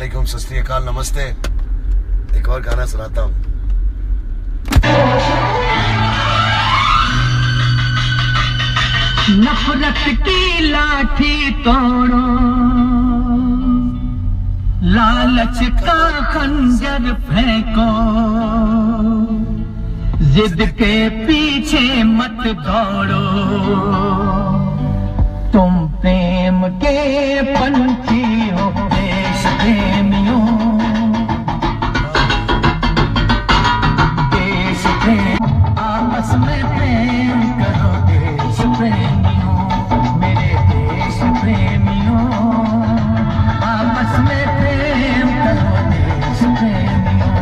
वालेकुम, सत श्री अकाल, नमस्ते। एक और गाना सुनाता हूँ। नफरत की लाठी तोड़ो, लालच का खंजर फेंको, जिद के पीछे मत दौड़ो, तुम प्रेम के पंछी हो देश प्रेमियों, देश प्रेम आपस में प्रेम करो देश प्रेमियों, मेरे देश प्रेमियों, आपस में प्रेम करो देश प्रेमियों,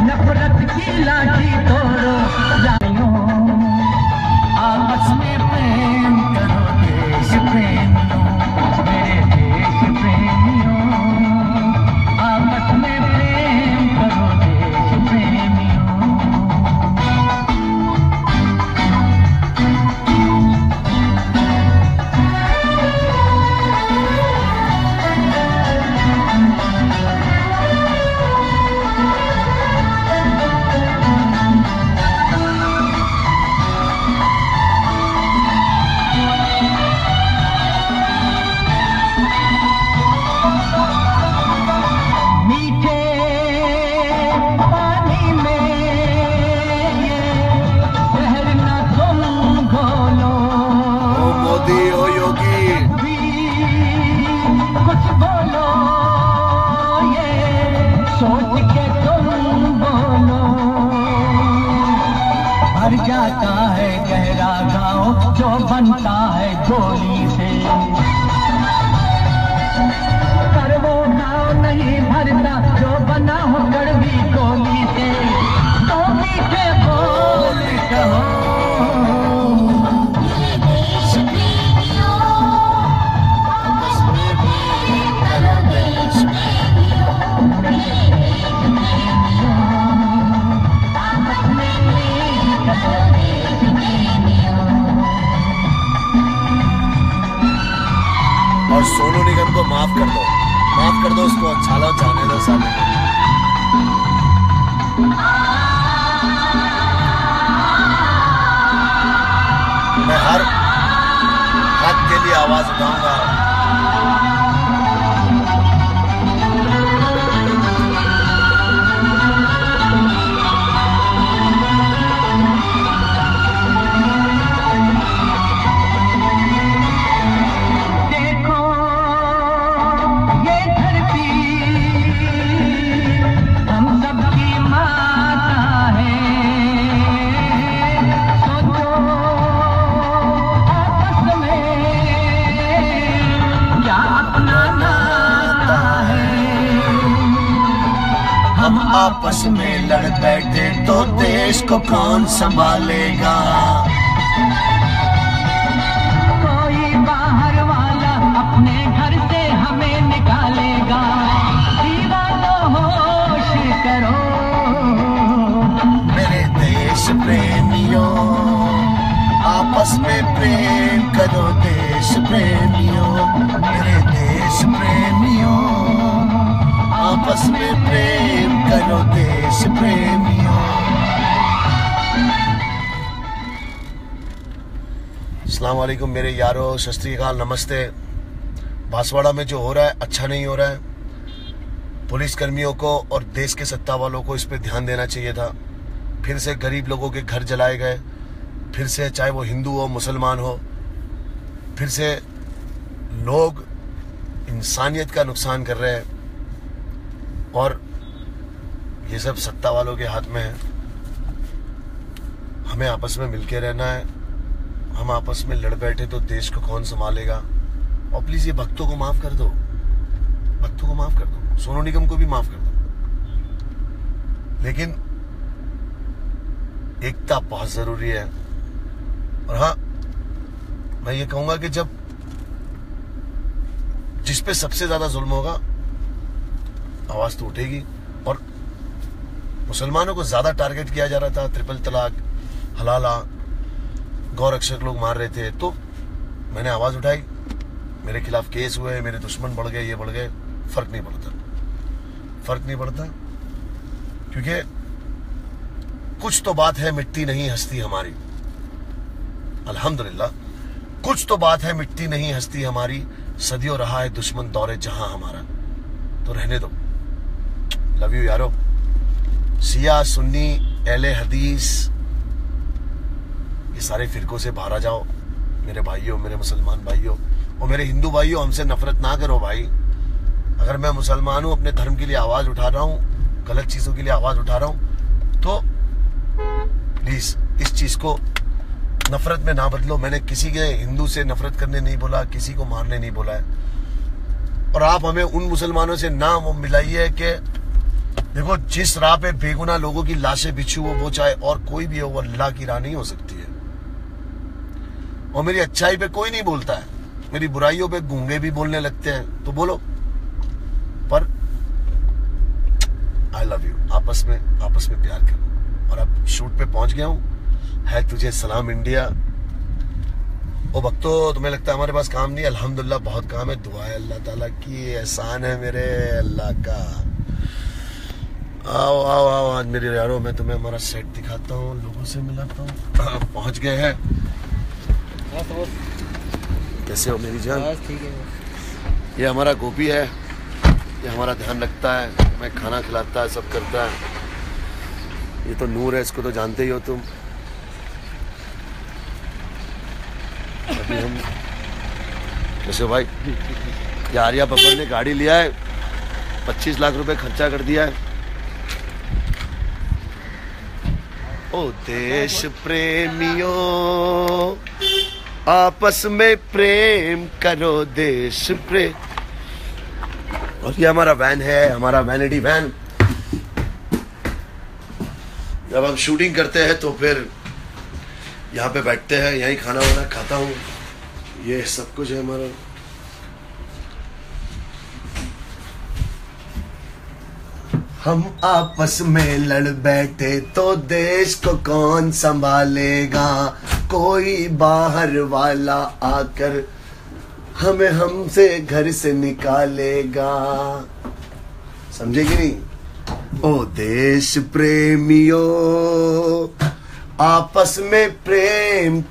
नफरत की लाठी तोड़ो लालियों, आपस में प्रेम करो देश प्रेमियों, मेरे देश प्रेमियों, आपस में प्रेम करो देश प्रेमियों। भर जाता है गहरा गाँव जो बनता है गोली से, पर वो गाँव नहीं भरता जो बना हो कड़वी गोली से, तो मीठे बोल कहो और सोनू निगम को माफ कर दो उसको, अच्छा लो, जाने दो साले। मैं हर हक के लिए आवाज उठाऊंगा। हम आपस में लड़ बैठे तो देश को कौन संभालेगा, कोई बाहर वाला अपने घर से हमें निकालेगा, दीवानों होश करो मेरे देश प्रेमियों, आपस में प्रेम करो देश प्रेमियों, मेरे देश प्रेमियों, आपस में प्रेम करो देश प्रेमियों। अस्सलाम वालेकुम मेरे यारों, सत श्री अकाल, नमस्ते। बांसवाड़ा में जो हो रहा है अच्छा नहीं हो रहा है। पुलिस कर्मियों को और देश के सत्ता वालों को इस पे ध्यान देना चाहिए था। फिर से गरीब लोगों के घर जलाए गए, फिर से चाहे वो हिंदू हो मुसलमान हो, फिर से लोग इंसानियत का नुकसान कर रहे हैं और ये सब सत्ता वालों के हाथ में है। हमें आपस में मिलके रहना है। हम आपस में लड़ बैठे तो देश को कौन संभालेगा। और प्लीज ये भक्तों को माफ कर दो, भक्तों को माफ कर दो, सोनू निगम को भी माफ कर दो, लेकिन एकता बहुत जरूरी है। और हाँ, मैं ये कहूंगा कि जब जिस पे सबसे ज्यादा जुल्म होगा आवाज तो उठेगी। और मुसलमानों को ज्यादा टारगेट किया जा रहा था, ट्रिपल तलाक, हलाला, गौरक्षक लोग मार रहे थे, तो मैंने आवाज उठाई, मेरे खिलाफ केस हुए, मेरे दुश्मन बढ़ गए, ये बढ़ गए, फर्क नहीं पड़ता। फर्क नहीं पड़ता, क्योंकि कुछ तो बात है मिटती नहीं हस्ती हमारी। अल्हम्दुलिल्लाह, कुछ तो बात है मिटती नहीं हस्ती हमारी, सदियों रहा है दुश्मन दौरे जहां हमारा। तो रहने दो। लव यू यारो। शिया, सुन्नी, अहले हदीस, ये सारे फिरकों से बाहर आ जाओ मेरे भाइयों, मेरे मुसलमान भाइयों और मेरे हिंदू भाइयों। हमसे नफरत ना करो भाई। अगर मैं मुसलमान हूं, अपने धर्म के लिए आवाज उठा रहा हूं, गलत चीजों के लिए आवाज उठा रहा हूं, तो प्लीज इस चीज को नफरत में ना बदलो। मैंने किसी के हिंदू से नफरत करने नहीं बोला, किसी को मारने नहीं बोला है। और आप हमें उन मुसलमानों से ना वो मिलाइए कि देखो, जिस राह पे बेगुनाह लोगों की लाशें बिछी हो, वो चाहे और कोई भी हो, वो अल्लाह की राह नहीं हो सकती है। और मेरी अच्छाई पे कोई नहीं बोलता है, मेरी बुराइयों पे गूंगे भी बोलने लगते हैं। तो बोलो, पर आई लव यू। आपस में प्यार करो। और अब शूट पे पहुंच गया हूं। है तुझे सलाम इंडिया। ओ भक्तो, तुम्हें लगता है हमारे पास काम नहीं है? अल्हम्दुलिल्लाह बहुत काम है। दुआ है अल्लाह ताला की, एहसान है मेरे अल्लाह का। आओ आओ आओ, आज मेरे यारों मैं तुम्हें हमारा सेट दिखाता हूँ, लोगों से मिलाता हूँ। पहुंच गए हैं। कैसे हो मेरी जान? ठीक है। ये हमारा गोपी है, ये हमारा ध्यान रखता है, मैं खाना खिलाता है, सब करता है। ये तो नूर है, इसको तो जानते ही हो तुम। अभी हम कैसे हो भाई? ये आर्या बब्बर ने गाड़ी लिया है, 25 लाख रुपए खर्चा कर दिया है। ओ देश प्रेमियों, आपस में प्रेम करो, देश प्रेम। और ये हमारा वैन है, हमारा वैनिटी वैन। जब हम शूटिंग करते हैं तो फिर यहाँ पे बैठते हैं, यहीं खाना वाना खाता हूँ। ये सब कुछ है हमारा। हम आपस में लड़ बैठे तो देश को कौन संभालेगा? कोई बाहर वाला आकर हमें हमसे घर से निकालेगा। समझे कि नहीं? ओ देश प्रेमियों, आपस में प्रेम